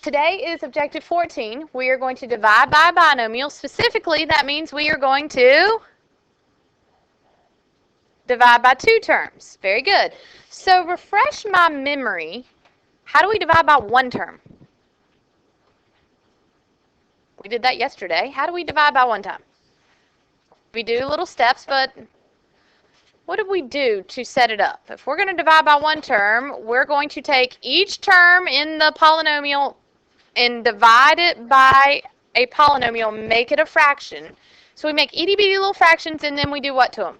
today is objective 14. We are going to divide by a binomial. Specifically, that means we are going to divide by two terms. Very good. So refresh my memory. How do we divide by one term? We did that yesterday. How do we divide by one time? We do little steps, but what did we do to set it up? If we're going to divide by one term, we're going to take each term in the polynomial and divide it by a polynomial, make it a fraction. So we make itty bitty little fractions, and then we do what to them?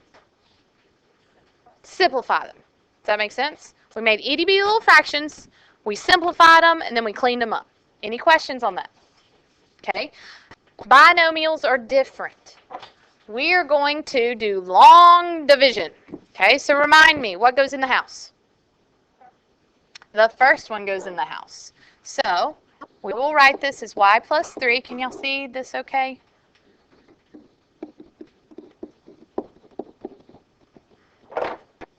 Simplify them. Does that make sense? We made itty bitty little fractions, we simplified them, and then we cleaned them up. Any questions on that? Okay. Binomials are different. We are going to do long division. Okay, so remind me, what goes in the house? The first one goes in the house. So we will write this as y plus 3. Can y'all see this okay?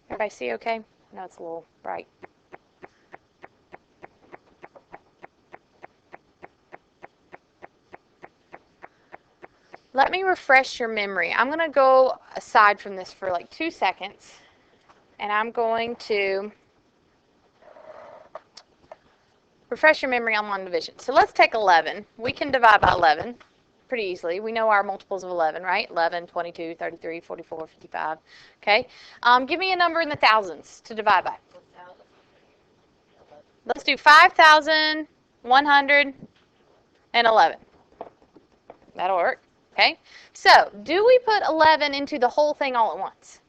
Everybody see okay? No, it's a little bright. Let me refresh your memory. I'm going to go aside from this for like 2 seconds, and I'm going to refresh your memory on long division. So let's take 11. We can divide by 11 pretty easily. We know our multiples of 11, right? 11, 22, 33, 44, 55. Okay. Give me a number in the thousands to divide by. Let's do 5,111. That'll work. Okay, so do we put 11 into the whole thing all at once?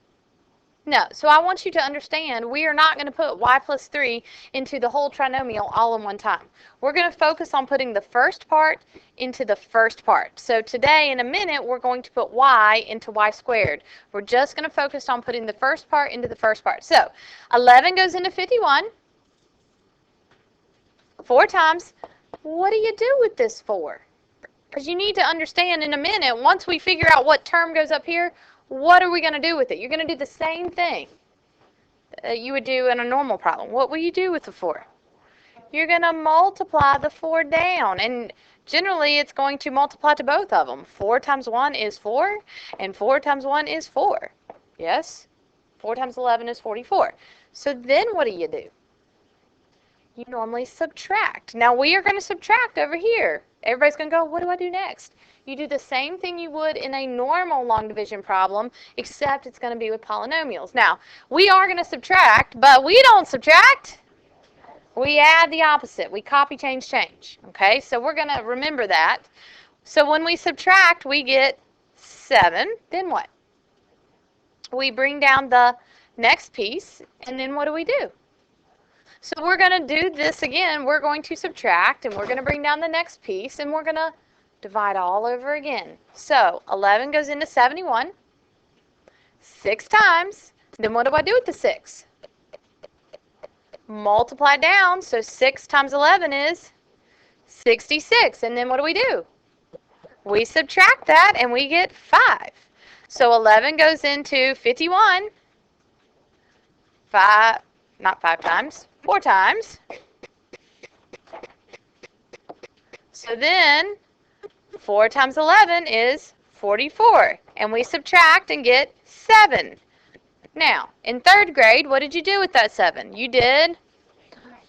No. So I want you to understand we are not going to put y plus 3 into the whole trinomial all in one time. We're going to focus on putting the first part into the first part. So today, in a minute, we're going to put y into y squared. We're just going to focus on putting the first part into the first part. So 11 goes into 51 4 times. What do you do with this 4? Because you need to understand in a minute, once we figure out what term goes up here, what are we going to do with it? You're going to do the same thing you would do in a normal problem. What will you do with the 4? You're going to multiply the 4 down. And generally, it's going to multiply to both of them. 4 times 1 is 4, and 4 times 1 is 4. Yes? 4 times 11 is 44. So then what do? You normally subtract. Now, we are going to subtract over here. Everybody's going to go, what do I do next? You do the same thing you would in a normal long division problem, except it's going to be with polynomials. Now, we are going to subtract, but we don't subtract. We add the opposite. We copy, change, change. Okay, so we're going to remember that. So when we subtract, we get 7. Then what? We bring down the next piece, and then what do? So we're going to do this again. We're going to subtract, and we're going to bring down the next piece, and we're going to divide all over again. So 11 goes into 71 6 times. Then what do I do with the 6? Multiply down. So 6 times 11 is 66. And then what do? We subtract that, and we get 5. So 11 goes into 51 not 5 times. 4 times. So then 4 times 11 is 44. And we subtract and get 7. Now, in 3rd grade, what did you do with that 7? You did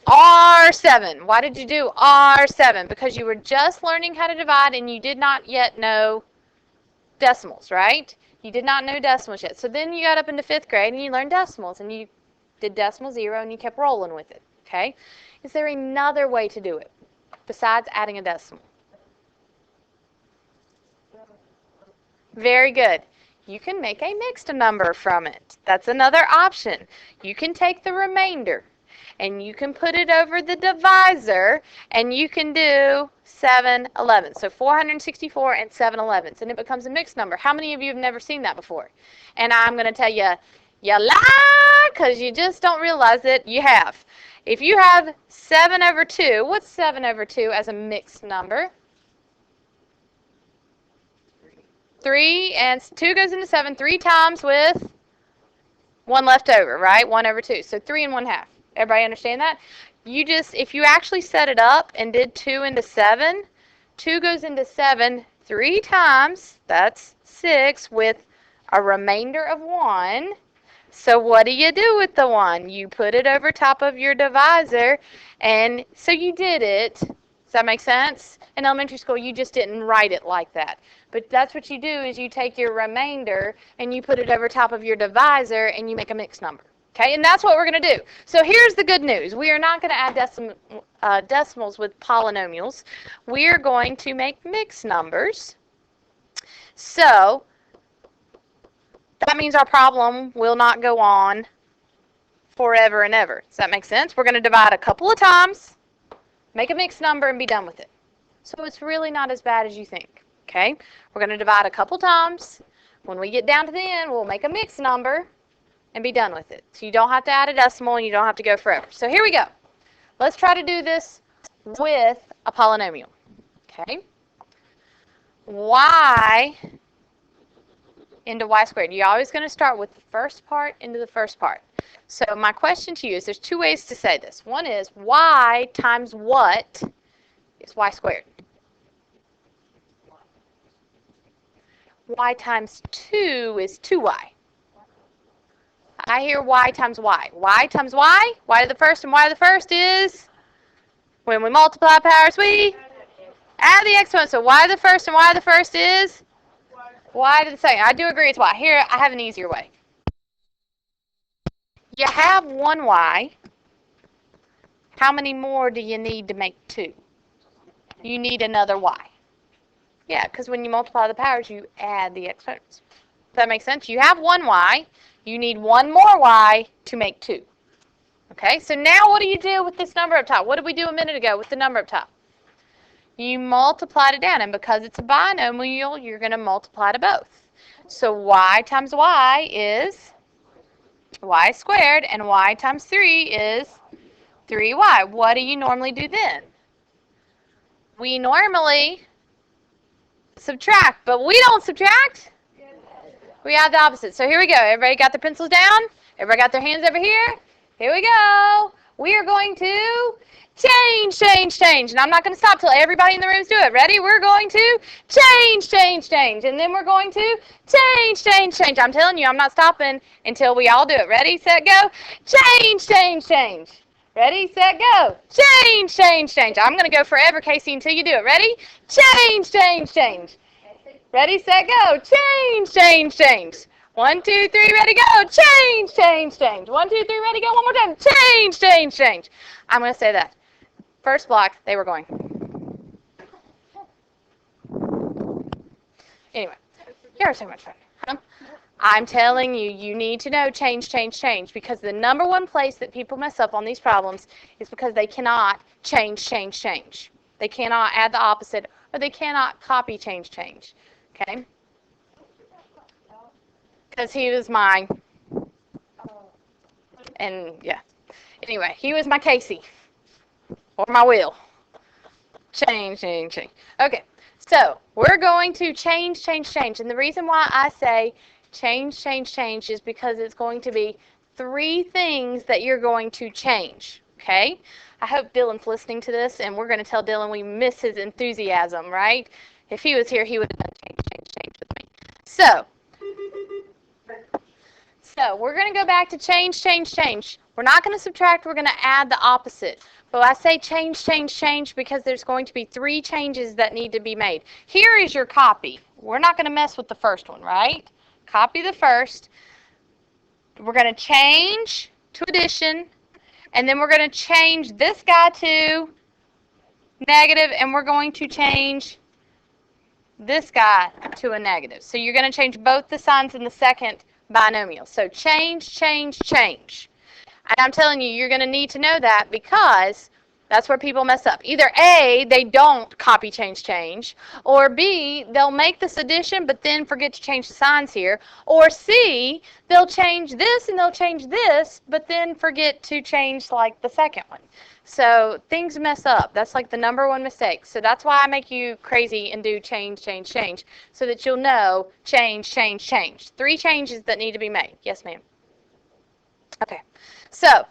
R7. Why did you do R7? Because you were just learning how to divide and you did not yet know decimals, right? You did not know decimals yet. So then you got up into 5th grade and you learned decimals and you did decimal 0 and you kept rolling with it, okay? Is there another way to do it besides adding a decimal? Very good. You can make a mixed number from it. That's another option. You can take the remainder and you can put it over the divisor and you can do 7/11. So 464 and 7/11. And it becomes a mixed number. How many of you have never seen that before? And I'm going to tell you, you lie, because you just don't realize that you have. If you have 7/2, what's 7/2 as a mixed number? 3, and 2 goes into 7 3 times with 1 left over, right? 1/2. So 3 1/2. Everybody understand that? if you actually set it up and did 2 into 7, 2 goes into 7 3 times, that's 6, with a remainder of 1. So what do you do with the 1? You put it over top of your divisor, and so you did it. Does that make sense? In elementary school, you just didn't write it like that. But that's what you do, is you take your remainder and you put it over top of your divisor and you make a mixed number. Okay, and that's what we're going to do. So here's the good news. We are not going to add decimals with polynomials. We are going to make mixed numbers. So that means our problem will not go on forever and ever. Does that make sense? We're going to divide a couple of times, make a mixed number, and be done with it. So it's really not as bad as you think. Okay, we're going to divide a couple times. When we get down to the end, we'll make a mixed number and be done with it. So you don't have to add a decimal and you don't have to go forever. So here we go. Let's try to do this with a polynomial. Okay, y into y squared. You're always going to start with the first part into the first part. So my question to you is, there's two ways to say this. One is, y times what is y squared? Y times 2 is 2y. I hear y times y. Y times y, y to the first and y to the first is, when we multiply powers, we add the exponent. So y to the first and y to the first is y to the second. I do agree it's y. Here, I have an easier way. You have one y. How many more do you need to make 2? You need another y. Yeah, because when you multiply the powers, you add the exponents. Does that make sense? You have one y. You need one more y to make 2. Okay, so now what do you do with this number up top? What did we do a minute ago with the number up top? You multiplied it down, and because it's a binomial, you're going to multiply to both. So y times y is y squared, and y times 3 is 3y. What do you normally do then? We normally subtract, but we don't subtract. We add the opposite. So here we go. Everybody got their pencils down? Everybody got their hands over here? Here we go. We are going to change. And I'm not going to stop till everybody in the rooms do it. Ready? We're going to change. And then we're going to change. I'm telling you, I'm not stopping until we all do it. Ready, set, go. Change. Ready, set, go. Change. I'm going to go forever, Casey, until you do it. Ready? Change. Ready, set, go. Change. 1, 2, 3, ready, go. Change. 1, 2, 3, ready, go. One more time. Change. I'm going to say that. First block, they were going. Anyway, you're so much fun. I'm telling you, you need to know change, because the number one place that people mess up on these problems is because they cannot change. They cannot add the opposite, or they cannot copy change. Okay? Because he was my, and yeah. Anyway, he was my Casey, or my Will. Change. Okay, so we're going to change. And the reason why I say change is because it's going to be 3 things that you're going to change. Okay? I hope Dylan's listening to this, and we're going to tell Dylan we miss his enthusiasm, right? If he was here, he would have done change with me. So we're going to go back to change. We're not going to subtract, we're going to add the opposite. But I say change because there's going to be 3 changes that need to be made. Here is your copy. We're not going to mess with the first one, right? Copy the first. We're going to change to addition, and then we're going to change this guy to negative, and we're going to change this guy to a negative. So you're going to change both the signs in the second binomial. So change. And I'm telling you, you're going to need to know that, because that's where people mess up. Either A, they don't copy change, or B, they'll make this addition but then forget to change the signs here, or C, they'll change this and they'll change this but then forget to change like the second one. So things mess up. That's like the number one mistake. So that's why I make you crazy and do change, so that you'll know change. 3 changes that need to be made. Yes, ma'am. Okay. So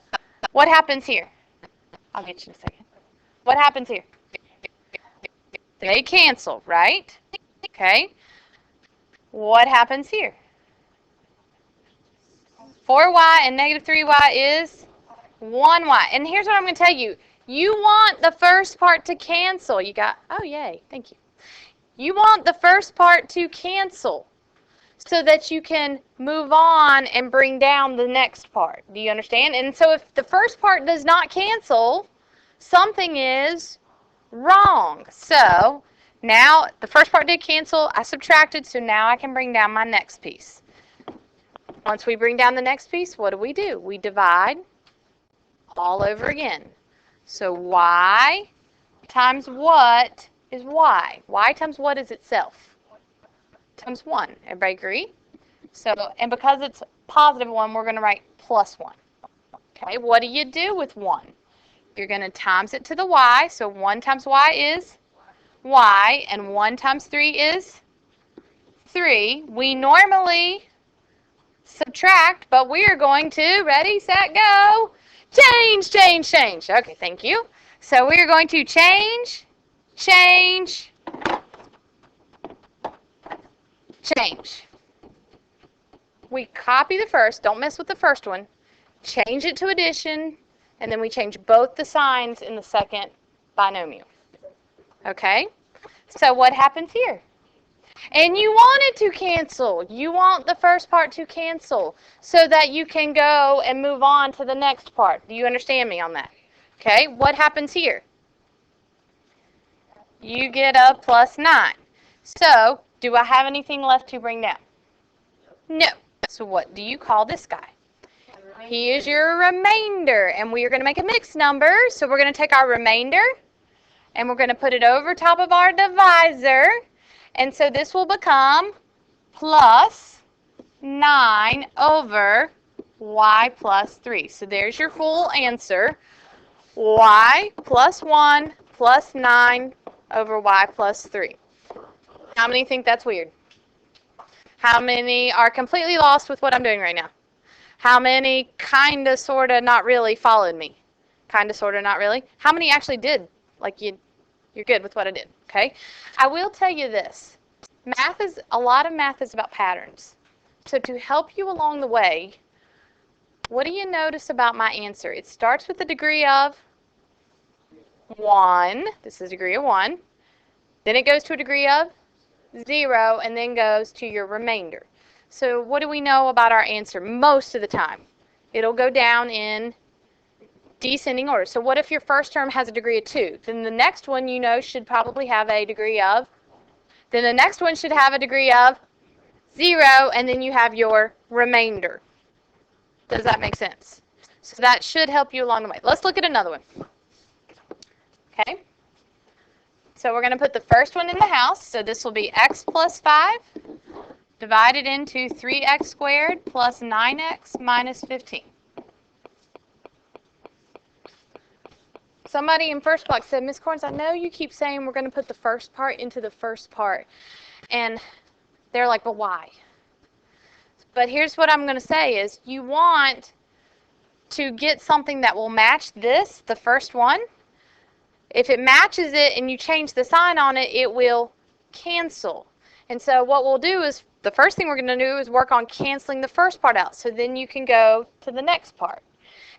what happens here? I'll get you in a second. What happens here? They cancel, right? Okay. What happens here? 4y and negative 3y is 1y. And here's what I'm going to tell you. You want the first part to cancel. You got, oh, yay. Thank you. You want the first part to cancel so that you can move on and bring down the next part. Do you understand? And so if the first part does not cancel, something is wrong. So now the first part did cancel. I subtracted, so now I can bring down my next piece. Once we bring down the next piece, what do? We divide all over again. So y times what is y? Y times what is itself? Times 1. Everybody agree? So, and because it's positive 1, we're going to write plus 1. Okay, what do you do with 1? You're going to times it to the y. So 1 times y is y, and 1 times 3 is 3. We normally subtract, but we are going to, ready, set, go, change, change, change. Okay, thank you. So we are going to change, change, change. We copy the first, don't mess with the first one, change it to addition, and then we change both the signs in the second binomial. Okay? So what happens here? And you want it to cancel. You want the first part to cancel so that you can go and move on to the next part. Do you understand me on that? Okay, what happens here? You get a plus 9. So, do I have anything left to bring down? No. So what do you call this guy? He is your remainder, and we are going to make a mixed number. So we're going to take our remainder, and we're going to put it over top of our divisor. And so this will become plus 9 over y plus 3. So there's your full answer. Y plus 1 plus 9 over y plus 3. How many think that's weird? How many are completely lost with what I'm doing right now? How many kind of, sort of, not really followed me? Kind of, sort of, not really? How many actually did? Like you're good with what I did, okay? I will tell you this. A lot of math is about patterns. So to help you along the way, what do you notice about my answer? It starts with the degree of 1. This is degree of 1. Then it goes to a degree of 0, and then goes to your remainder. So what do we know about our answer most of the time? It'll go down in descending order. So what if your first term has a degree of 2? Then the next one, you know, should probably have a degree of, then the next one should have a degree of 0, and then you have your remainder. Does that make sense? So that should help you along the way. Let's look at another one. Okay. So we're going to put the first one in the house. So this will be x plus 5 divided into 3x squared plus 9x minus 15. Somebody in first block said, Ms. Corns, I know you keep saying we're going to put the first part into the first part. And they're like, but why? But here's what I'm going to say is you want to get something that will match this, the first one. If it matches it and you change the sign on it, it will cancel. And so what we'll do is, the first thing we're going to do is work on canceling the first part out. So then you can go to the next part.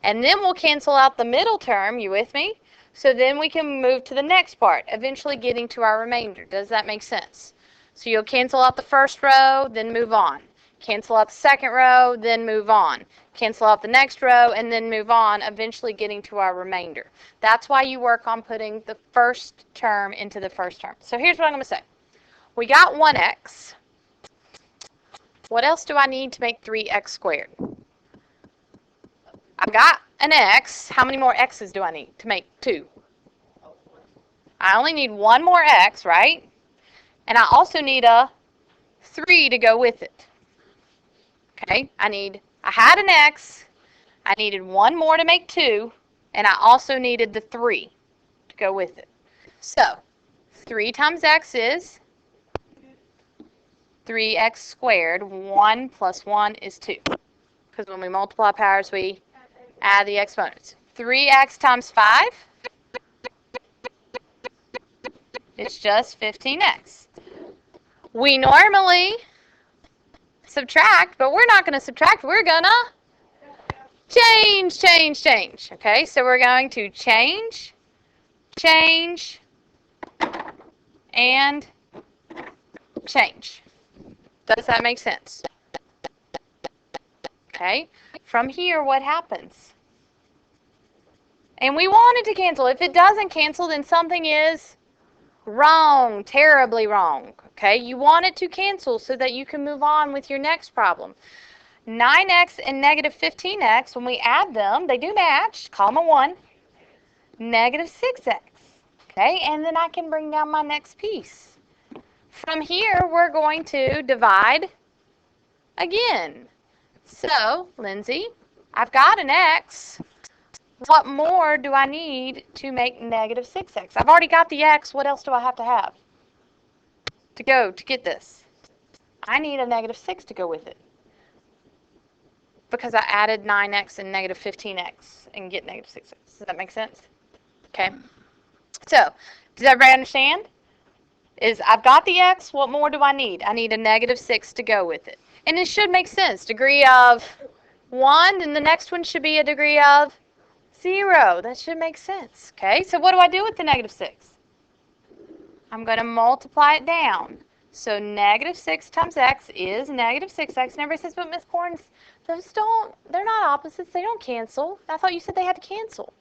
And then we'll cancel out the middle term, you with me? So then we can move to the next part, eventually getting to our remainder. Does that make sense? So you'll cancel out the first row, then move on. Cancel out the second row, then move on. Cancel out the next row, and then move on, eventually getting to our remainder. That's why you work on putting the first term into the first term. So here's what I'm going to say. We got 1x. What else do I need to make 3x squared? I've got an x. How many more x's do I need to make 2? I only need one more x, right? And I also need a 3 to go with it. Okay, I had an x, I needed one more to make 2, and I also needed the 3 to go with it. So, 3 times x is 3x squared. 1 plus 1 is 2. Because when we multiply powers, we add the exponents. 3x times 5 is just 15x. We normally subtract, but we're not going to subtract. We're going to change. Okay, so we're going to change, and change. Does that make sense? Okay, from here, what happens? And we want it to cancel. If it doesn't cancel, then something is wrong, terribly wrong. Okay, you want it to cancel so that you can move on with your next problem. 9x and negative 15x, when we add them, they do match. Call them a 1. Negative 6x. Okay, and then I can bring down my next piece. From here, we're going to divide again. So, Lindsay, I've got an x. What more do I need to make negative 6x? I've already got the x. What else do I have to get this? I need a negative 6 to go with it, because I added 9x and negative 15x and get negative 6x. Does that make sense? Okay. So, does everybody understand? I've got the x. What more do I need? I need a negative 6 to go with it. And it should make sense. Degree of 1, and the next one should be a degree of 0. That should make sense. Okay, so what do I do with the negative 6? I'm going to multiply it down. So negative 6 times x is negative 6x. And everybody says, but Miss Corns, they're not opposites. They don't cancel. I thought you said they had to cancel.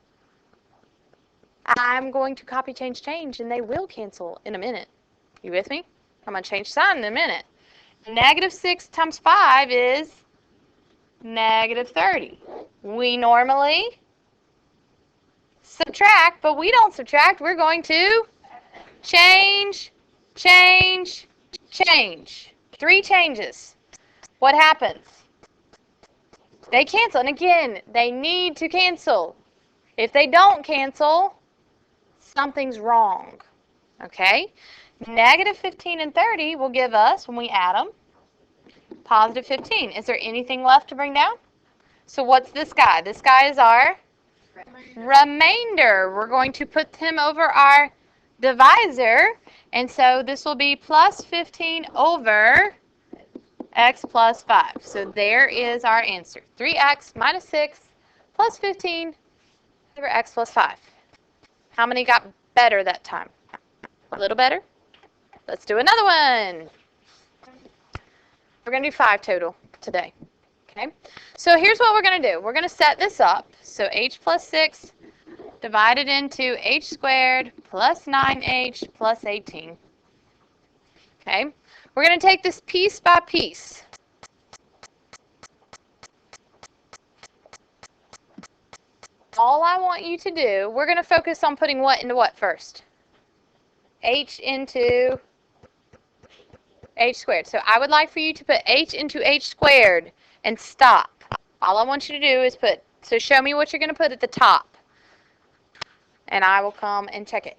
I'm going to copy, change, and they will cancel in a minute. You with me? I'm going to change sign in a minute. Negative 6 times 5 is negative 30. We normally subtract, but we don't subtract. We're going to change. 3 changes. What happens? They cancel. And again, they need to cancel. If they don't cancel, something's wrong. Okay? Negative 15 and 30 will give us, when we add them, positive 15. Is there anything left to bring down? So what's this guy? This guy is our remainder. We're going to put him over our divisor. And so this will be plus 15 over x plus 5. So there is our answer. 3x minus 6 plus 15 over x plus 5. How many got better that time? A little better? Let's do another one. We're going to do 5 total today. Okay? So here's what we're going to do. We're going to set this up. So h plus 6 divided into h squared plus 9h plus 18. Okay? We're going to take this piece by piece. All I want you to do, we're going to focus on putting what into what first? H into h squared. So I would like for you to put h into h squared and stop. All I want you to do is so show me what you're going to put at the top. And I will come and check it.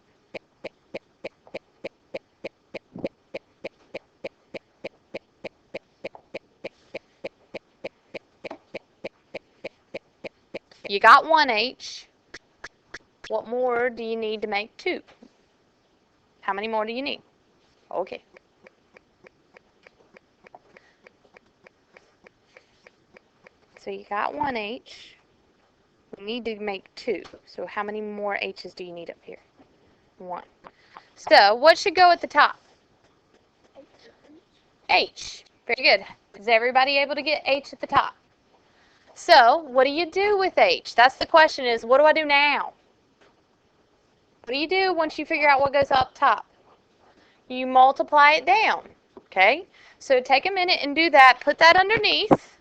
You got 1h. What more do you need to make 2? How many more do you need? Okay. So you got 1h. We need to make 2. So how many more h's do you need up here? 1. So what should go at the top? H. Very good. Is everybody able to get h at the top? So what do you do with h? That's the question, is what do I do now? What do you do once you figure out what goes up top? You multiply it down. Okay? So take a minute and do that. Put that underneath.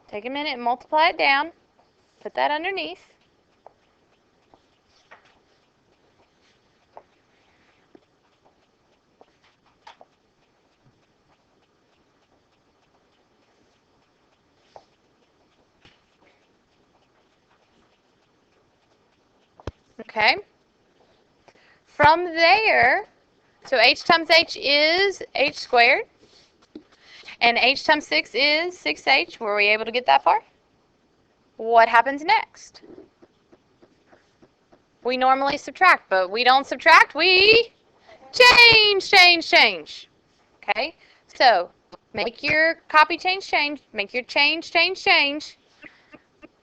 Take a minute and multiply it down. Put that underneath. Okay? From there, so h times h is h squared. And h times 6 is 6h. Were we able to get that far? What happens next? We normally subtract, but we don't subtract. We change. Okay? So make your copy, change. Make your change.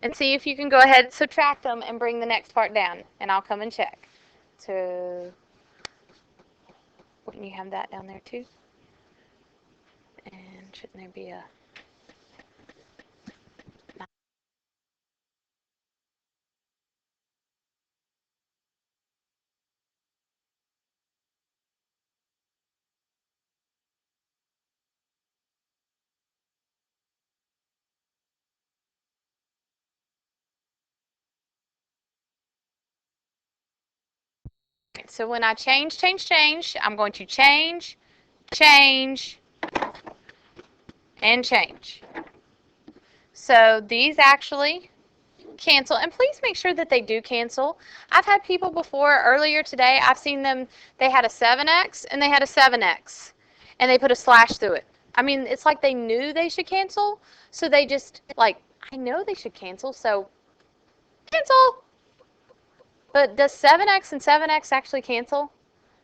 And see if you can go ahead and subtract them and bring the next part down. And I'll come and check. So wouldn't you have that down there too? And shouldn't there be a... So when I change, I'm going to change, and change. So these actually cancel, and please make sure that they do cancel. I've had people before, earlier today, I've seen them, they had a 7x and they had a 7x, and they put a slash through it. I mean, it's like they knew they should cancel, so they just, like, I know they should cancel, so cancel. But does 7x and 7x actually cancel?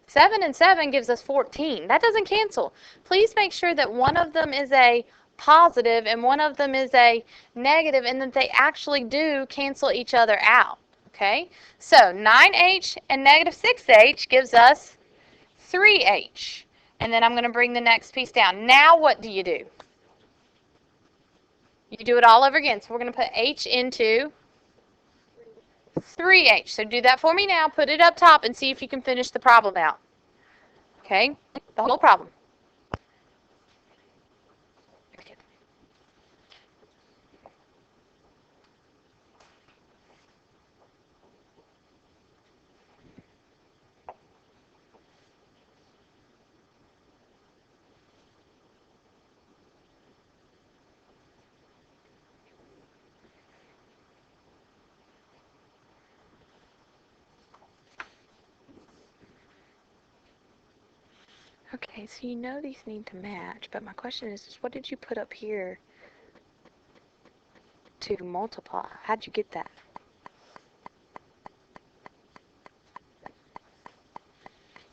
7 and 7 gives us 14. That doesn't cancel. Please make sure that one of them is a positive and one of them is a negative, and that they actually do cancel each other out. Okay? So 9h and negative 6h gives us 3h. And then I'm going to bring the next piece down. Now what do? You do it all over again. So we're going to put h into 3h. So do that for me now. Put it up top and see if you can finish the problem out. Okay? The whole problem. Okay, so you know these need to match, but my question is what did you put up here to multiply? How'd you get that?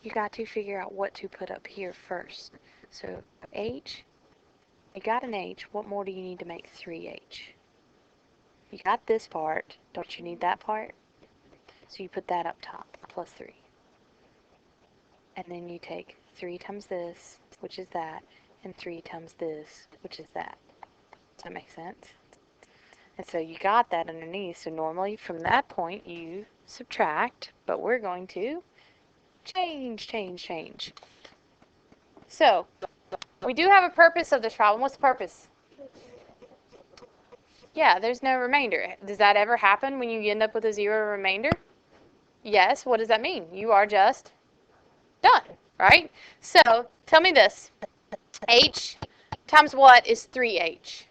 You got to figure out what to put up here first. So h, you got an h, what more do you need to make 3h? You got this part, don't you need that part? So you put that up top, plus 3. And then you take 3 times this, which is that, and 3 times this, which is that. Does that make sense? And so you got that underneath. So normally from that point you subtract, but we're going to change. So we do have a purpose of this problem. What's the purpose? Yeah, there's no remainder. Does that ever happen when you end up with a 0 remainder? Yes. What does that mean? You are just done, right? So tell me this. H times what is 3h?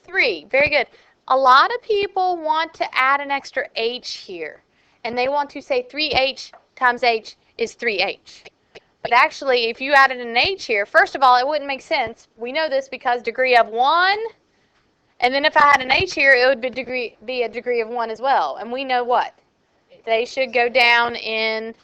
3. Very good. A lot of people want to add an extra h here, and they want to say 3h times h is 3h. But actually, if you added an h here, first of all, it wouldn't make sense. We know this because degree of 1, and then if I had an h here, it would be a degree of 1 as well. And we know what? They should go down in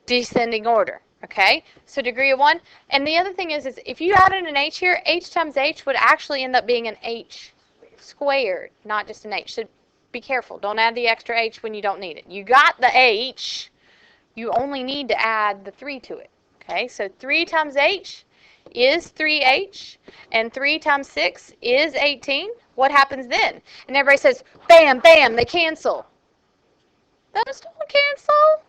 descending order. Okay? So degree of 1. And the other thing is if you added an h here, h times h would actually end up being an h squared, not just an h. So be careful. Don't add the extra h when you don't need it. You got the h. You only need to add the 3 to it. Okay? So 3 times h is 3h, and 3 times 6 is 18. What happens then? And everybody says, bam, bam, they cancel. Those don't cancel.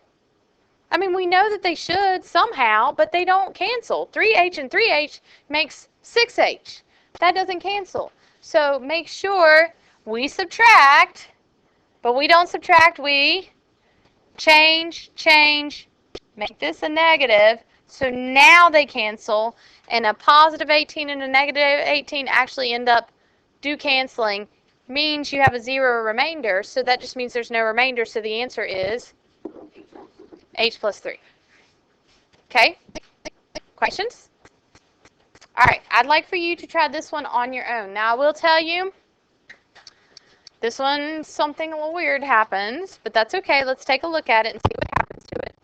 I mean, we know that they should somehow, but they don't cancel. 3h and 3h makes 6h. That doesn't cancel. So make sure we subtract, but we don't subtract, we change, make this a negative, so now they cancel, and a positive 18 and a negative 18 actually end up canceling, means you have a 0 remainder, so that just means there's no remainder, so the answer is h plus 3. Okay? Questions? All right, I'd like for you to try this one on your own. Now, I will tell you, this one, something a little weird happens, but that's okay. Let's take a look at it and see what happens to it.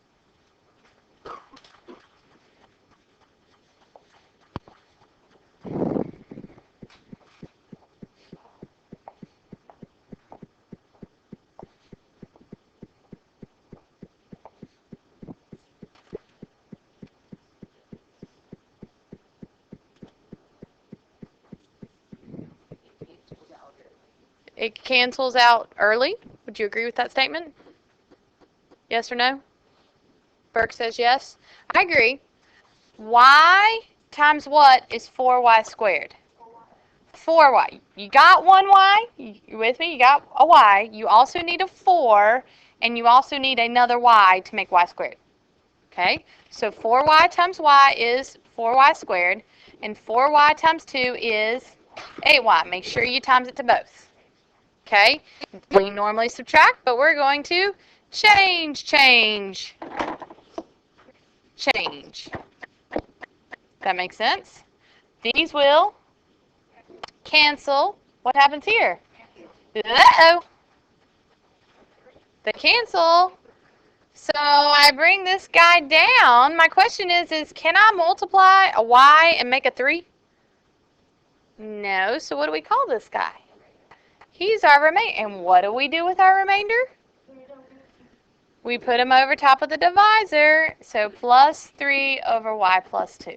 It cancels out early. Would you agree with that statement? Yes or no? Burke says yes. I agree. Y times what is 4y squared? 4y. You got one y. You with me? You got a y. You also need a 4, and you also need another y to make y squared. Okay? So 4y times y is 4y squared, and 4y times 2 is 8y. Make sure you times it to both. Okay? We normally subtract, but we're going to change. That makes sense? These will cancel. What happens here? Uh-oh. They cancel. So I bring this guy down. My question is can I multiply a y and make a 3? No. So what do we call this guy? He's our remainder. And what do we do with our remainder? We put him over top of the divisor. So plus 3 over y plus 2.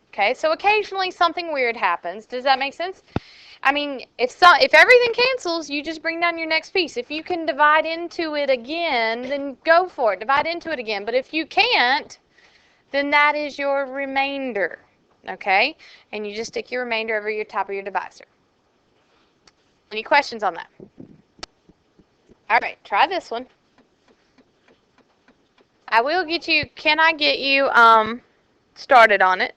Okay, so occasionally something weird happens. Does that make sense? I mean, if everything cancels, you just bring down your next piece. If you can divide into it again, then go for it. Divide into it again. But if you can't, then that is your remainder. Okay? And you just stick your remainder over your top of your divisor. Any questions on that? All right, try this one. I will get you, can I get you started on it?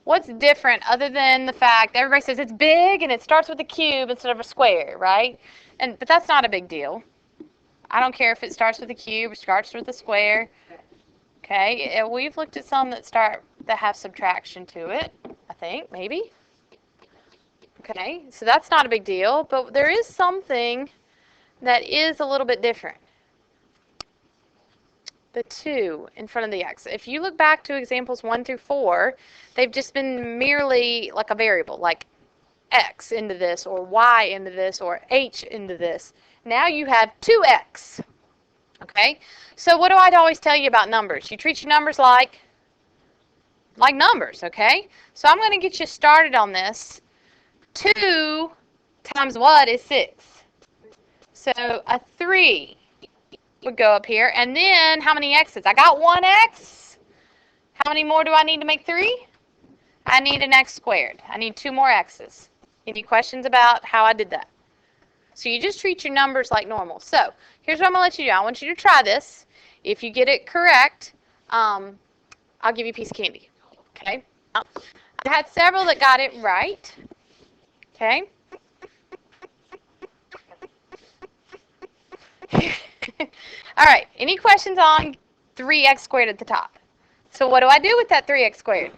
What's different other than the fact everybody says it's big and it starts with a cube instead of a square, right? But that's not a big deal. I don't care if it starts with a cube or starts with a square. Okay, we've looked at some that have subtraction to it, I think, maybe. Okay, so that's not a big deal, but there is something that is a little bit different. The 2 in front of the x. If you look back to examples 1 through 4, they've just been merely like a variable, like x into this, or y into this, or h into this. Now you have 2x. Okay? So what do I always tell you about numbers? You treat your numbers like numbers, okay? So I'm going to get you started on this. 2 times what is 6? So a 3 would go up here. And then how many x's? I got 1 x. How many more do I need to make 3? I need an x squared. I need 2 more x's. Any questions about how I did that? So you just treat your numbers like normal. So here's what I'm going to let you do. I want you to try this. If you get it correct, I'll give you a piece of candy. Okay? I had several that got it right. Okay? All right, any questions on 3x squared at the top? So what do I do with that 3x squared?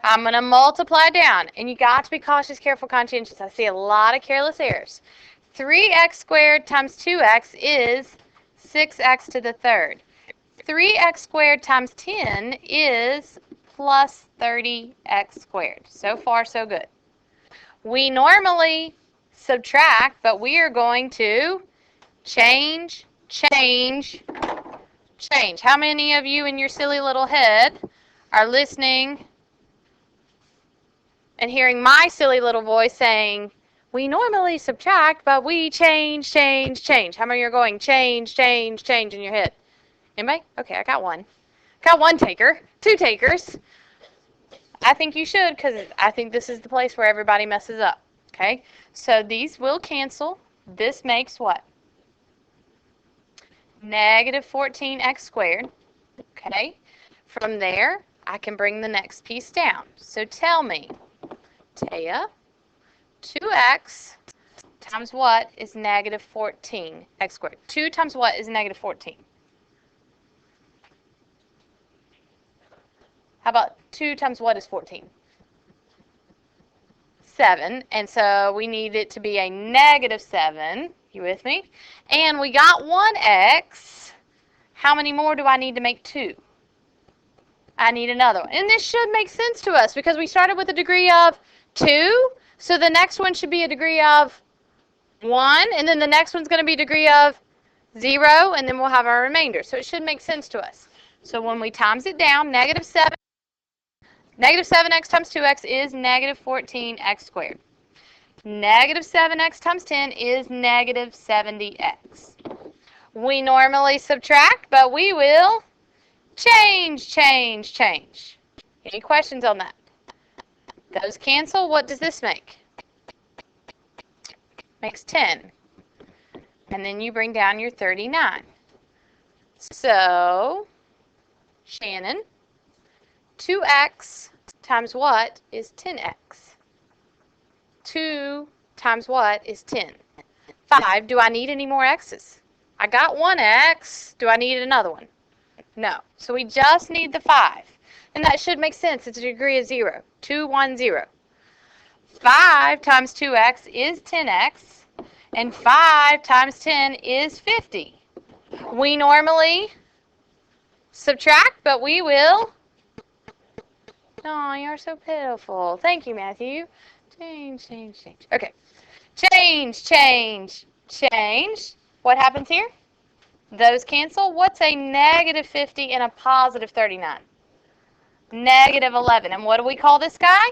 I'm going to multiply down, and you got to be cautious, careful, conscientious. I see a lot of careless errors. 3x squared times 2x is 6x to the third. 3x squared times 10 is plus 30x squared. So far, so good. We normally subtract, but we are going to change. How many of you in your silly little head are listening and hearing my silly little voice saying, we normally subtract, but we change. How many are going change in your head? Anybody? Okay, I got one. Got one taker. 2 takers. I think you should, because I think this is the place where everybody messes up. Okay? So these will cancel. This makes what? Negative 14x squared. Okay? From there, I can bring the next piece down. So tell me, Taya, 2x times what is negative 14x squared? 2 times what is negative 14? How about 2 times what is 14? 7. And so we need it to be a negative 7. You with me? And we got 1x. How many more do I need to make 2? I need another one. And this should make sense to us because we started with a degree of 2. So the next one should be a degree of 1. And then the next one's going to be a degree of 0. And then we'll have our remainder. So it should make sense to us. So when we times it down, negative 7x times 2x is negative 14x squared. Negative 7x times 10 is negative 70x. We normally subtract, but we will change. Any questions on that? Those cancel. What does this make? Makes 10. And then you bring down your 39. So, Shannon, 2x times what is 10x? 2 times what is 10? 5. Do I need any more x's? I got 1x. Do I need another one? No. So we just need the 5. And that should make sense. It's a degree of 0. 2, 1, 0. 5 times 2x is 10x. And 5 times 10 is 50. We normally subtract, but we will... Oh, you're so pitiful. Thank you, Matthew. Change. Okay. Change. What happens here? Those cancel. What's a negative 50 and a positive 39? Negative 11. And what do we call this guy?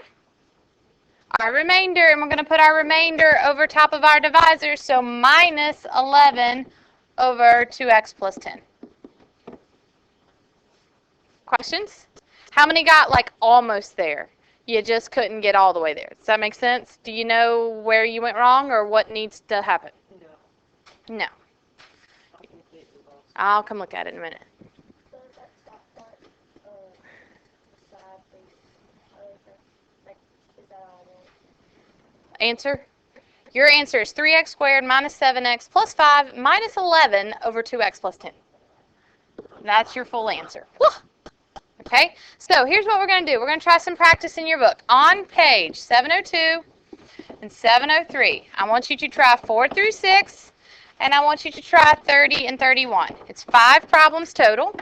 Our remainder. And we're going to put our remainder over top of our divisor. So minus 11 over 2x plus 10. Questions? How many got like almost there? You just couldn't get all the way there. Does that make sense? Do you know where you went wrong or what needs to happen? No. I'll come look at it in a minute. Answer? Your answer is 3x squared minus 7x plus 5 minus 11 over 2x plus 10. That's your full answer. Whew. Okay, so here's what we're going to do. We're going to try some practice in your book. On page 702 and 703, I want you to try 4 through 6, and I want you to try 30 and 31. It's 5 problems total.